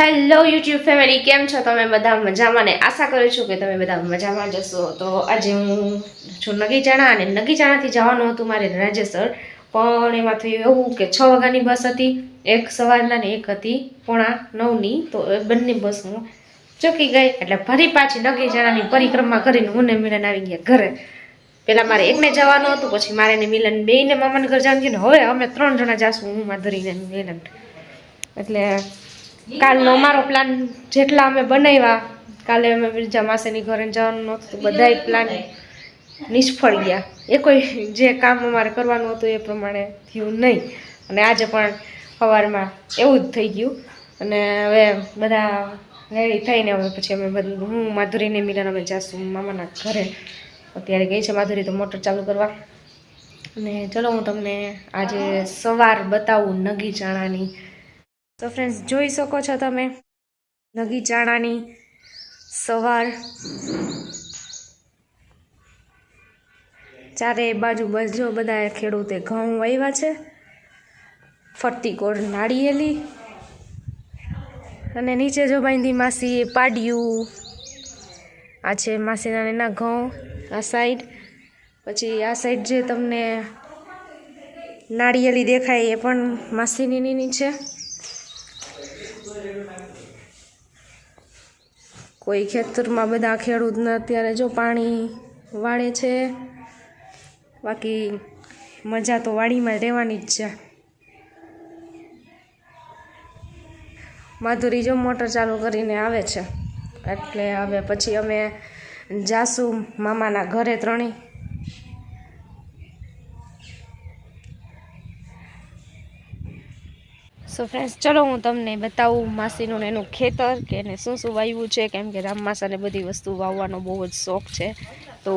Hello YouTube family, કેમ છો તમે બધા? મજામાં ને આશા કરું છું કે તમે બધા મજામાં જશો. તો આજે હું છું નગીચાણા, અને નગીચાણાથી જવાનું હતું મારે રાજેસર, પણ એમાં થયું એવું કે 6 વાગ્યાની બસ હતી, એક સવારના ને એક હતી 8:45ની. તો એ બંને બસ હું ચૂકી ગઈ, એટલે ફરી પાછી નગીચાણાની પરિક્રમા કરીને હું ને મિલન આવી ગયા ઘરે. પેલા મારે એકને જવાનું હતું, પછી મારે ને મિલન બેયને મામાને ઘર જવાનું થયું ને હવે અમે 3 જણા જાશું, હું માધુરીને મિલન. એટલે કાલનો અમારો પ્લાન જેટલા અમે બનાવ્યા, કાલે અમે બીજા માસીની ઘરે જવાનું નહોતું, બધાય પ્લાન નિષ્ફળ ગયા. એ કોઈ જે કામ અમારે કરવાનું હતું એ પ્રમાણે થયું નહીં. અને આજે પણ સવારમાં એવું જ થઈ ગયું. અને હવે બધા રેડી થઈને હવે પછી અમે બધું, હું માધુરીને મિલન અમે જાશું મામાના ઘરે. અત્યારે ગઈ છે માધુરી તો મોટર ચાલુ કરવા. અને ચલો હું તમને આજે સવાર બતાવું નગીચાણાની. તો ફ્રેન્ડ્સ, જોઈ શકો છો તમે નગીચાણાની સવાર. ચારે બાજુ બસ જો બધા ખેડૂતે ઘઉં વાવ્યા છે, ફરતી કોર નાળિયેલી, અને નીચે જો બાંધી માસીએ પાડ્યું. આ છે માસીના એના ઘઉં આ સાઈડ. પછી આ સાઈડ જે તમને નાળિયેલી દેખાય એ પણ માસીની છે. કોઈ ખેતરમાં બધા ખેડૂતને અત્યારે જો પાણી વાળે છે. બાકી મજા તો વાડીમાં રહેવાની જ છે. માધુરી જો મોટર ચાલુ કરીને આવે છે, એટલે હવે પછી અમે જાશું મામાના ઘરે ત્રણેય. સો ફ્રેન્ડ્સ, ચલો હું તમને બતાવું માસીનું એનું ખેતર, કે એને શું શું વાવ્યું છે. કેમ કે રામમાસાને બધી વસ્તુ વાવવાનો બહુ જ શોખ છે, તો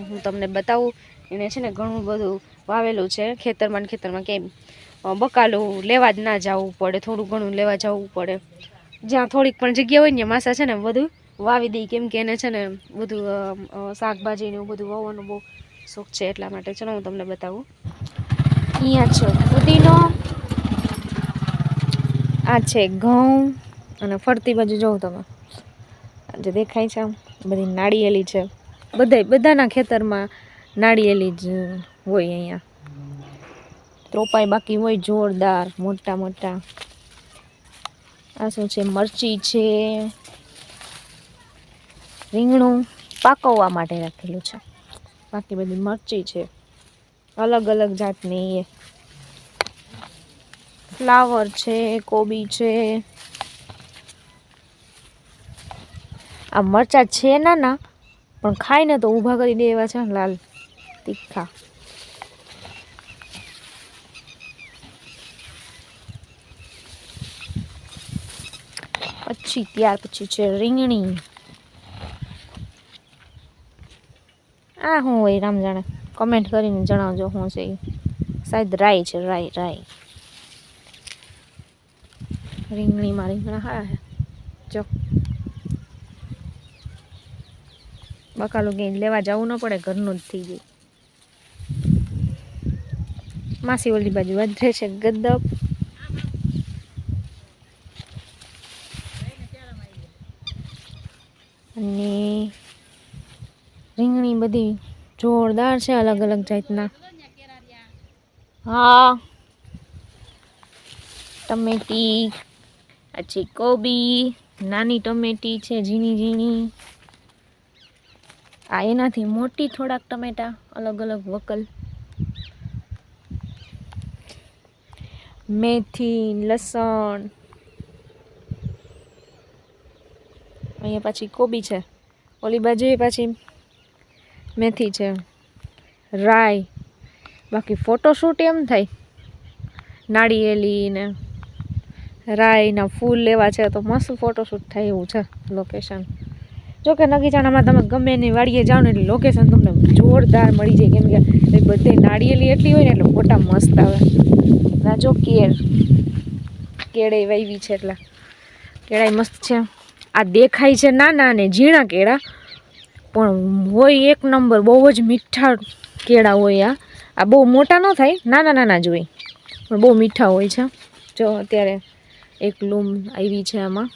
હું તમને બતાવું. એને છે ને ઘણું બધું વાવેલું છે ખેતરમાં. કેમ બકાલું લેવા જ ના જવું પડે, થોડું ઘણું લેવા જવું પડે. જ્યાં થોડીક પણ જગ્યા હોય ને માસા છે ને બધું વાવી દઈ, કેમ કે એને છે ને બધું શાકભાજીને એવું બધું વાવવાનો બહુ શોખ છે, એટલા માટે. ચલો હું તમને બતાવું. અહીંયા છે પુદીનો, આ છે ઘઉં, અને ફરતી બાજુ જોઉં તમે જે દેખાય છે આમ બધી નાળિયેલી છે. બધાના ખેતરમાં નાળિયેલી જ હોય અહીંયા. રોપાઈ બાકી હોય જોરદાર મોટા મોટા. આ શું છે? મરચી છે, રીંગણું પાકવવા માટે રાખેલું છે. બાકી બધી મરચી છે અલગ અલગ જાતની. એ ફ્લાવર છે, કોબી છે. આ મરચા છે નાના, પણ ખાઈને તો ઊભા કરી દે એવા છે, લાલ તીખા. પછી ત્યાર પછી છે રીંગણી. આ શું હોય રામ જાણે, કમેન્ટ કરીને જણાવજો શું છે. શાયદ રાઈ છે, રાઈ. રીંગણીમાં રીંગણા હા જો બકાલું ક્યાંય લેવા જવું ન પડે, ઘરનું જ થઈ જાય. માસી ઓલી બાજુ વધે છે ગદ્દપ. અને રીંગણી બધી જોરદાર છે, અલગ અલગ જાતના. હા, ટમેટી, આ છે કોબી, નાની ટમેટી છે ઝીણી ઝીણી. આ એનાથી મોટી થોડાક ટમેટા, અલગ અલગ વકલ. મેથી, લસણ. અહીંયા પાછી કોબી છે, ઓલી બાજુ પાછી મેથી છે, રાઈ. બાકી ફોટોશૂટ એમ થાય નાળિયેલી ને રાઈના ફૂલ લેવા છે તો મસ્ત ફોટોશૂટ થાય એવું છે લોકેશન. જોકે નગીચાણામાં તમે ગમે એની વાડીએ જાઓ ને એટલે લોકેશન તમને જોરદાર મળી જાય, કેમ કે બધે નાળિયેલી એટલી હોય ને એટલે ફોટા મસ્ત આવે. રાજો કેળે વાવી છે, એટલે કેળાય મસ્ત છે. આ દેખાય છે નાના ને ઝીણા કેળા, પણ હોય એક નંબર, બહુ જ મીઠા કેળા હોય. આ બહુ મોટા ન થાય, નાના નાના જ હોય, પણ બહુ મીઠા હોય છે. જો અત્યારે એક લૂમ આવી છે આમાં,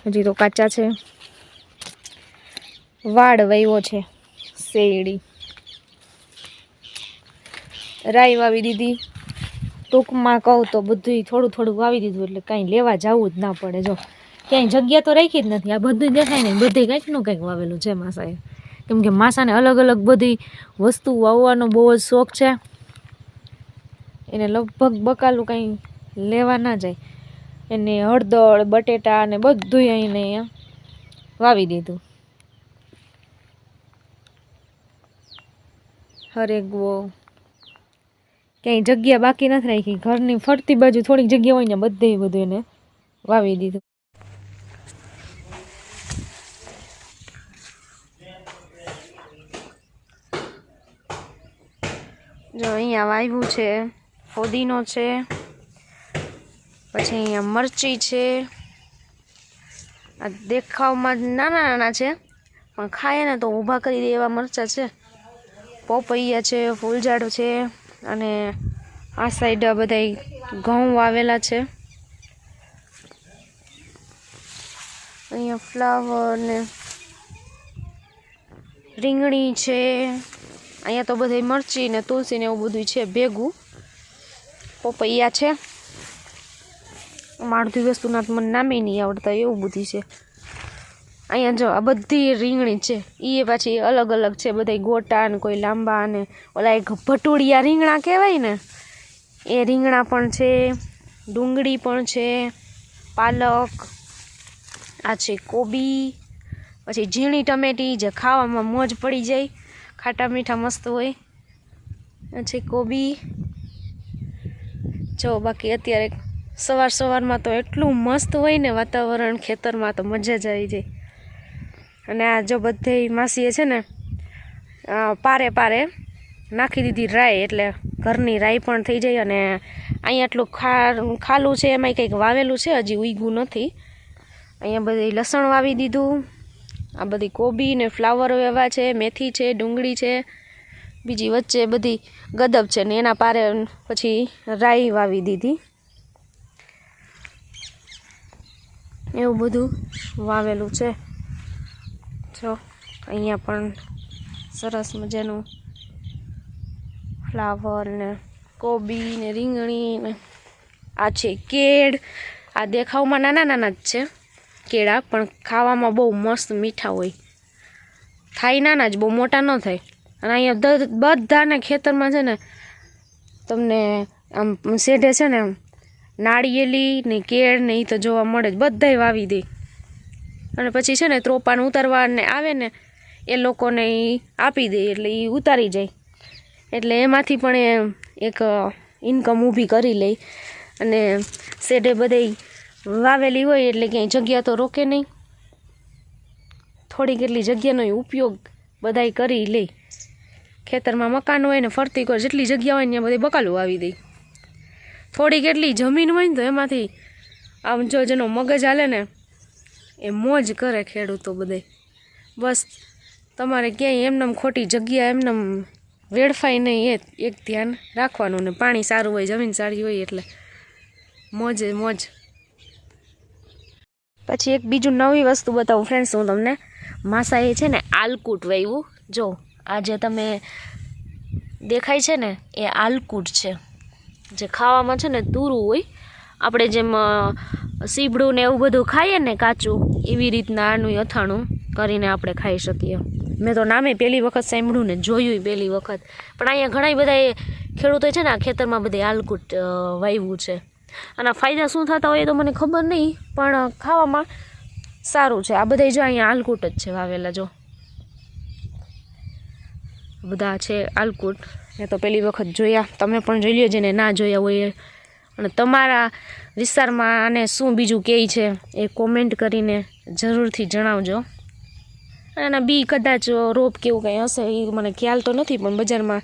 હજી તો કાચા છે. વાડ વાવ્યો છે, શેરડી, રાઈ વાવી દીધી. ટૂંકમાં કહું તો બધું થોડું થોડું વાવી દીધું એટલે કાંઈ લેવા જવું જ ના પડે. જો ક્યાંય જગ્યા તો રાખી જ નથી. આ બધું દેખાય ને બધે કંઈકનું કંઈક વાવેલું છે માસાએ. કેમ કે માસાને અલગ અલગ બધી વસ્તુ વાવવાનો બહુ જ શોખ છે. એને લગભગ બકાલું કંઈ લેવા ના જાય. એને હળદર, બટેટા ને બધું અહીંયા વાવી દીધું. હરેગવો ક્યાંય જગ્યા બાકી નથી રાખી. ઘરની ફરતી બાજુ થોડીક જગ્યા હોય ને બધે બધું એને વાવી દીધું. જો અહીંયા વાવ્યું છે ફોદીનો છે, પછી અહીંયા મરચી છે. આ દેખાવમાં નાના નાના છે પણ ખાય ને તો ઊભા કરી દે એવા મરચાં છે. પોપૈયા છે, ફૂલઝાડ છે, અને આ સાઈડ આ બધા ઘઉં વાવેલા છે. અહીંયા ફ્લાવર ને રીંગણી છે. અહીંયા તો બધી મરચી ને તુલસી ને એવું બધું છે ભેગું. પોપૈયા છે. માળધી વસ્તુના મને નામે નહીં આવડતા એવું બધું છે. અહીંયા જો આ બધી રીંગણી છે. એ પાછી અલગ અલગ છે. બધા ગોટા ને કોઈ લાંબા ને ઓલા એક ભટુડિયા રીંગણા કહેવાય ને એ રીંગણા પણ છે. ડુંગળી પણ છે, પાલક, આ છે કોબી, પછી ઝીણી ટમેટી જે ખાવામાં મોજ પડી જાય, ખાટા મીઠા મસ્ત હોય. આ છે કોબી. જો બાકી અત્યારે સવારમાં તો એટલું મસ્ત હોય ને વાતાવરણ ખેતરમાં, તો મજા જ આવી જાય. અને આ જો બધે માસીએ છે ને પારે પારે નાખી દીધી રાઈ, એટલે ઘરની રાઈ પણ થઈ જાય. અને અહીંયા એટલું ખાલું છે એમાંય કંઈક વાવેલું છે, હજી ઉગ્યું નથી. અહીંયા બધી લસણ વાવી દીધું. આ બધી કોબી ને ફ્લાવર એવા છે, મેથી છે, ડુંગળી છે, બીજી વચ્ચે બધી ગદબ છે ને એના પારે પછી રાઈ વાવી દીધી. એવું બધું વાવેલું છે. જો અહીંયા પણ સરસ મજાનું ફ્લાવર ને કોબી ને રીંગણી ને આ છે કેળ. આ દેખાવમાં નાના નાના જ છે કેળા, પણ ખાવામાં બહુ મસ્ત મીઠા હોય. થાય નાના જ, બહુ મોટા ન થાય. અને અહીંયા બધાને ખેતરમાં છે ને તમને આમ શેઢે છે ને નાળિયેલી ને કેળ ને એ તો જોવા મળે જ. બધાય વાવી દે. અને પછી છે ને ત્રોપાને ઉતારવાને આવે ને એ લોકોને એ આપી દે, એટલે એ ઉતારી જાય. એટલે એમાંથી પણ એ એક ઇન્કમ ઊભી કરી લે. અને શેઢે બધે વાવેલી હોય એટલે ક્યાંય જગ્યા તો રોકે નહીં. થોડી કેટલી જગ્યાનો ઉપયોગ બધાય કરી લે. ખેતરમાં મકાન હોય ને ફરતી કોઈ જેટલી જગ્યા હોય ને ત્યાં બધી બકાલું વાવી દે. થોડી કેટલી જમીન હોય ને તો એમાંથી આમ જો જેનો મગજ હાલે ને એ મોજ કરે ખેડૂતો બધે. બસ તમારે ક્યાંય એમનેમ ખોટી જગ્યા એમનેમ વેડફાય નહીં, એક ધ્યાન રાખવાનું. ને પાણી સારું હોય, જમીન સારી હોય એટલે મોજે મોજ. પછી એક બીજું નવી વસ્તુ બતાવું ફ્રેન્ડ્સ હું તમને. માસાએ છે ને આલકૂટ વાવ્યું. જો આ જે તમે દેખાય છે ને એ આલકૂટ છે, જે ખાવામાં છે ને તુરું હોય. આપણે જેમ સીબડું ને એવું બધું ખાઈએ ને કાચું, એવી રીતના આનું અથાણું કરીને આપણે ખાઈ શકીએ. મેં તો નામે પહેલી વખત સાંભળ્યું ને જોયું પહેલી વખત. પણ અહીંયા ઘણા બધા ખેડૂતો છે ને આ ખેતરમાં બધે આલકૂટ વાવ્યું છે. અને ફાયદા શું થતા હોય એ તો મને ખબર નહીં, પણ ખાવામાં સારું છે. આ બધા જો અહીંયા આલકૂટ જ છે વાવેલા. જો બધા છે આલકૂટ. મેં તો પહેલી વખત જોયા. તમે પણ જોઈ લો જેને ના જોયા હોય. અને તમારા વિસ્તારમાં આને શું બીજું કહે છે એ કોમેન્ટ કરીને જરૂરથી જણાવજો. અને એના બી કદાચ રોપ કેવું કંઈ હશે એ મને ખ્યાલ તો નથી, પણ બજારમાં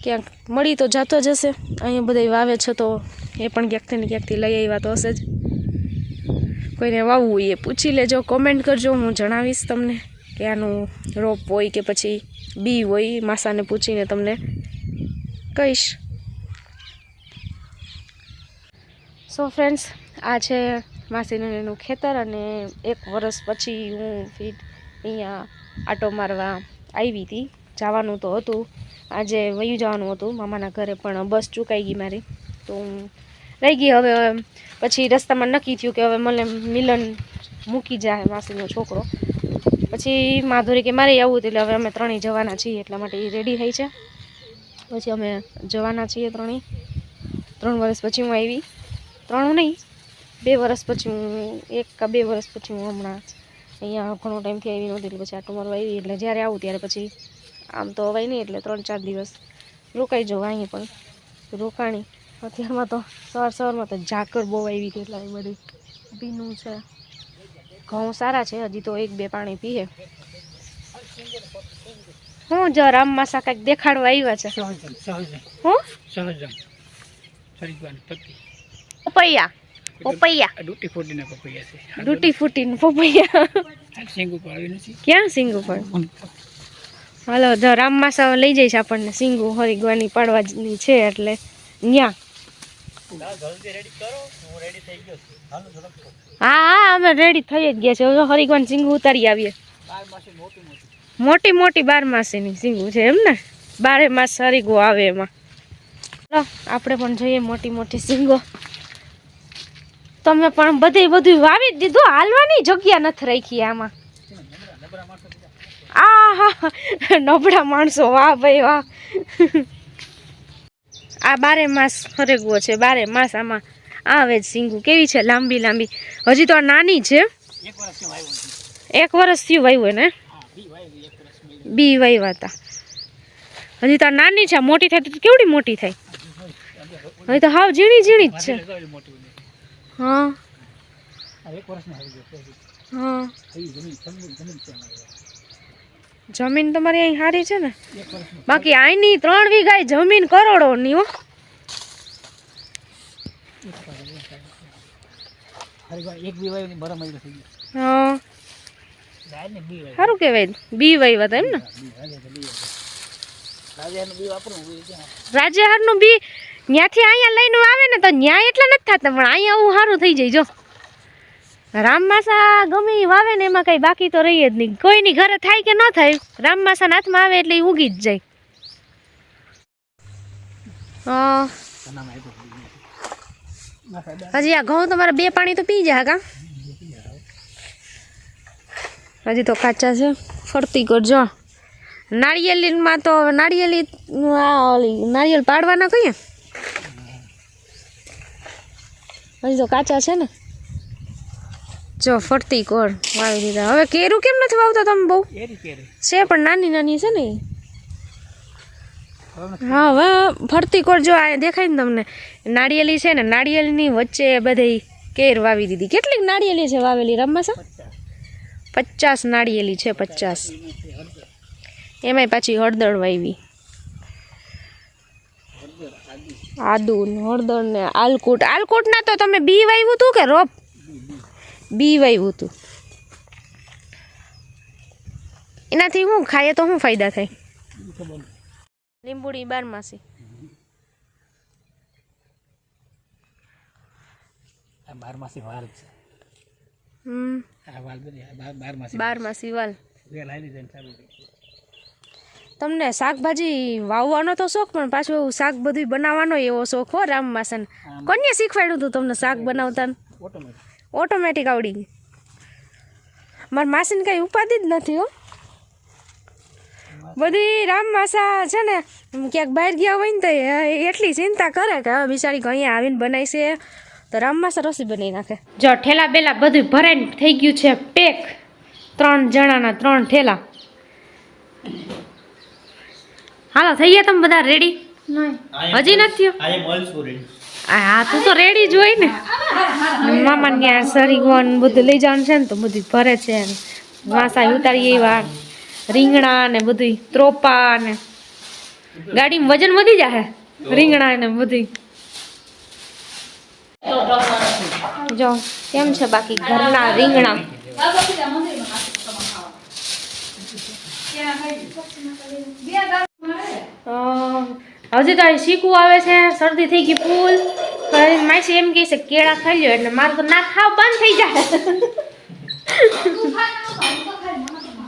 ક્યાંક મળી તો જતો જ હશે. અહીંયા બધા વાવે છે તો એ પણ ક્યાંકથી ને ક્યાંકથી લઈ આવ્યા તો હશે જ. કોઈને વાવવું હોય એ પૂછી લેજો, કોમેન્ટ કરજો, હું જણાવીશ તમને કે આનું રોપ હોય કે પછી બી હોય. માસાને પૂછીને તમને કહીશ. સો ફ્રેન્ડ્સ, આ છે માસીનું એનું ખેતર, અને 1 વર્ષ પછી હું ફીટ અહીંયા આટો મારવા આવી હતી. જવાનું તો હતું, આજે વયું જવાનું હતું મામાના ઘરે, પણ બસ ચૂકાઈ ગઈ મારી, તો હું રહી ગઈ. હવે પછી રસ્તામાં નક્કી થયું કે હવે મને મિલન મૂકી જાય માસીનો છોકરો. પછી માધુરી કે મારે આવવું હતું, એટલે હવે અમે 3 જવાના છીએ, એટલા માટે એ રેડી થઈ છે. પછી અમે જવાના છીએ 3. 3 વર્ષ પછી હું આવી, 3 નહીં 2 વર્ષ પછી હું, 1 કે 2 વર્ષ પછી હું હમણાં અહીંયા ઘણો ટાઈમથી આવી નહોતી, એટલે પછી આટો મારવા આવી. એટલે જ્યારે આવું ત્યારે પછી આમ તો અવાય નહીં, એટલે 3-4 દિવસ રોકાઈ જવું. અહીં પણ રોકાણી. અત્યારમાં તો સવારમાં તો ઝાકર બહુ આવી હતી, એટલે બધી ભીનું છે. ઘઉં સારા છે, હજી તો 1-2 પાણી પીએ. હું જો રામ માસા કંઈક દેખાડવા આવ્યા છે. હું પપૈયા ડૂટી ફૂટીને પપૈયા ક્યાં સિંગુ પણ. હાલો જો રામ માસા લઈ જઈશ આપણને સિંગુ હરિગવાની પાડવાની છે, એટલે ન્યા. હા અમે રેડી થઈ જ ગયા છે. હરિગવાન સિંગુ ઉતારી આવીએ. મોટી 12 માસીની સિંગુ છે એમ ને, 12 માસ હરિગો આવે એમાં. આપણે પણ જોઈએ મોટી સિંગો. તમે પણ બધું વાવી જ દીધું, હાલવાની જગ્યા નથી રાખી આમાં. હા નબળા માણસો, વાહ ભાઈ વાહ. આ 12 માસ હરેગવો છે, 12 માસ આમાં આવે જ સિંગુ. કેવી છે, લાંબી. હજી તો આ નાની છે, 1 વર્ષ થયું વાવ્યું ને, બી વાવ્યા હતા. હજી તો આ નાની છે, મોટી થાય તો કેવડી મોટી થાય. હજી તો હાવ ઝીણી જ છે. હા જમીન તમારી અહીં સારી છે ને, બાકી અહીંની 3 વીઘા જમીન કરોડોની. હો સારું કેવાય, બી વાવ્યા હતા એમ ને. રાજ્યહારનું બી ત્યાંથી અહીંયા લઈને આવે ને તો ન્યા એટલા નથી થતા, પણ અહીંયા આવું સારું થઈ જાય. જો રામમાસા ગમે એ વાવે ને એમાં કઈ બાકી તો રહી જ નહીં. કોઈની ઘરે થાય કે ન થાય, રામમાસા હાથમાં આવે એટલે એ ઉગી જ જાય. હજી આ ઘઉં તમારે 2 પાણી તો પી જાય કા? હજી તો કાચા છે. ફરતી કરજો. નાળિયેરીમાં તો નાળિયેર પાડવાના કહીએ, હજી તો કાચા છે ને. જો ફરતી કોર વાવી દીધા. હવે કેરું કેમ નથી વાવતા તમે? બહુ છે પણ નાની છે ને. હા હવે ફરતી કોર જો આ દેખાય ને તમને, નાળિયેરી છે ને, નાળિયેરીની વચ્ચે બધી કેર વાવી દીધી. કેટલીક નાળિયેરી છે વાવેલી રામમાસા? 50 નાળિયેરી છે, 50. એમાંય પાછી હળદર વાવી, આદુ હળદર ને આલકૂટ ના તો તમે બી વાવ્યું હતું કે રોપ? બી વાવ્યું હતું. એનાથી શું ખાઈએ તો શું ફાયદા થાય? લીંબુડી 12 માસી. 12 માસી વાલ છે. 12 માસી વાલ. તમને શાકભાજી વાવવાનો તો શોખ, પણ પાછું શાક બધું બનાવવાનો એવો શોખ હો રામમાસન. કોને શીખવાડ્યું હતું તમને શાક બનાવતા? ઓટોમેટિક આવડી ગઈ. મારા માસીને કઈ ઉપાધિ જ નથી હો. બધી રામમાસા છે ને ક્યાંક બહાર ગયા હોય ને તો એટલી ચિંતા કરે કે હવે બિચારી અહીંયા આવીને બનાવી છે તો રામમાસા રસી બનાવી નાખે. જો ઠેલા બેલા બધું ભરાઈને થઈ ગયું છે પેક. 3 જણાના 3 ઠેલા. હાલો થઈ ગયા તમે બધા રેડી? હજી નથી થયો? હા તું તો રેડી જ હોય ને. મામા ત્યાં સરીગોન બધું લઈ જવાનું છે ને, તો બધું ભરે છે. વાસા ઉતારી એવા રીંગણા ને બધું ત્રોપા ને ગાડીમાં વજન વધી જાય રીંગણા ને બધું. જો કેમ છે બાકી ઘરના રીંગણા? હજી તો શીખવું આવે છે, શરદી થઈ ગઈ ફૂલ. પણ માસી એમ કહે છે કેળા ખાઈ લ્યો એટલે મારું તો ના ખાવ બંધ થઈ જાય.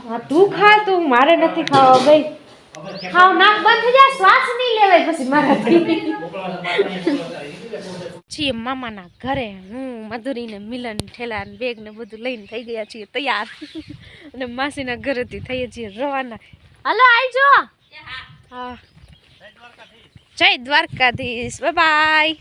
હા તું ખા, તું મારે નથી ખાવા ભાઈ. ખાવ નાક બંધ થઈ જાય, શ્વાસ નહીં લેવાય પછી મારાથી. છીએ મામાના ઘરે, હું મધુરી ને મિલન ઠેલા ને બેગ ને બધું લઈને થઈ ગયા છીએ તૈયાર. અને માસીના ઘરેથી થઈએ છીએ રવાના. હાલો આવજો. હા જય દ્વારકાધીશ, બાય બાય.